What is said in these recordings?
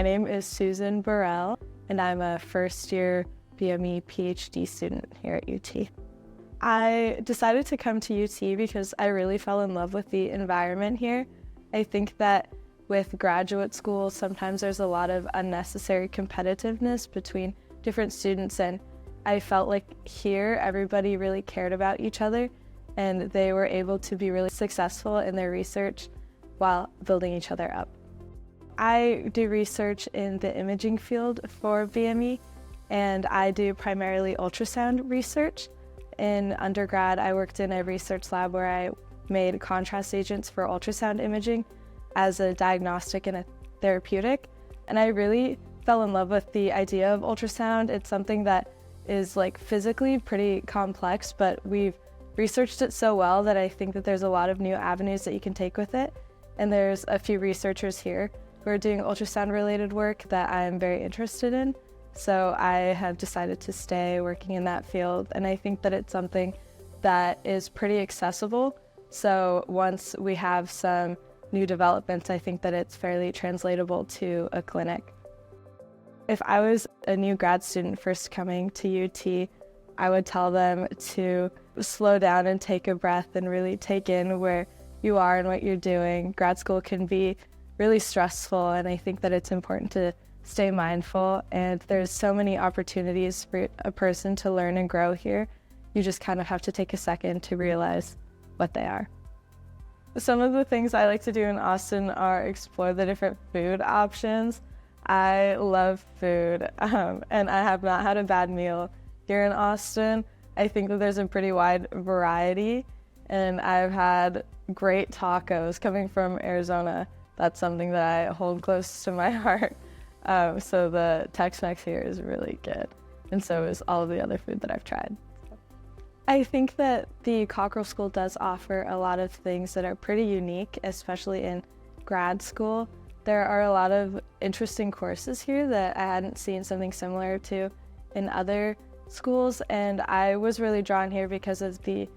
My name is Susan Burrell, and I'm a first-year BME Ph.D. student here at UT. I decided to come to UT because I really fell in love with the environment here. I think that with graduate school, sometimes there's a lot of unnecessary competitiveness between different students, and I felt like here everybody really cared about each other and they were able to be really successful in their research while building each other up. I do research in the imaging field for BME, and I do primarily ultrasound research. In undergrad, I worked in a research lab where I made contrast agents for ultrasound imaging as a diagnostic and a therapeutic, and I really fell in love with the idea of ultrasound. It's something that is physically pretty complex, but we've researched it so well that I think that there's a lot of new avenues that you can take with it. And there's a few researchers here who are doing ultrasound related work that I'm very interested in. So I have decided to stay working in that field, and I think that it's something that is pretty accessible. So once we have some new developments, I think that it's fairly translatable to a clinic. If I was a new grad student first coming to UT, I would tell them to slow down and take a breath and really take in where you are and what you're doing. Grad school can be really stressful, and I think that it's important to stay mindful, and there's so many opportunities for a person to learn and grow here. You just kind of have to take a second to realize what they are. Some of the things I like to do in Austin are explore the different food options. I love food, and I have not had a bad meal here in Austin. I think that there's a pretty wide variety, and I've had great tacos coming from Arizona. That's something that I hold close to my heart. So the Tex-Mex here is really good, and so is all of the other food that I've tried. I think that the Cockrell School does offer a lot of things that are pretty unique, especially in grad school. There are a lot of interesting courses here that I hadn't seen something similar to in other schools, and I was really drawn here because of the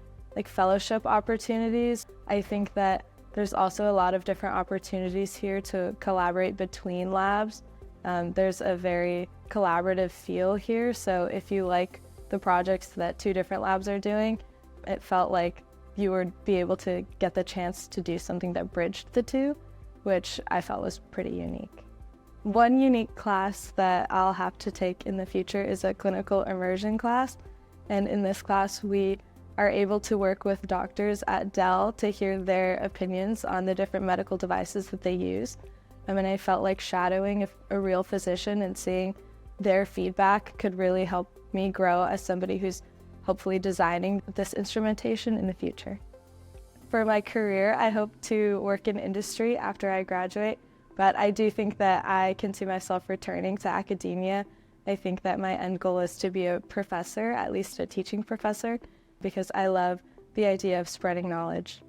fellowship opportunities. I think that there's also a lot of different opportunities here to collaborate between labs. There's a very collaborative feel here, so if you like the projects that two different labs are doing, it felt like you would be able to get the chance to do something that bridged the two, which I felt was pretty unique. One unique class that I'll have to take in the future is a clinical immersion class, and in this class we are able to work with doctors at Dell to hear their opinions on the different medical devices that they use. And I felt like shadowing a real physician and seeing their feedback could really help me grow as somebody who's hopefully designing this instrumentation in the future. For my career, I hope to work in industry after I graduate, but I do think that I can see myself returning to academia. I think that my end goal is to be a professor, at least a teaching professor, because I love the idea of spreading knowledge.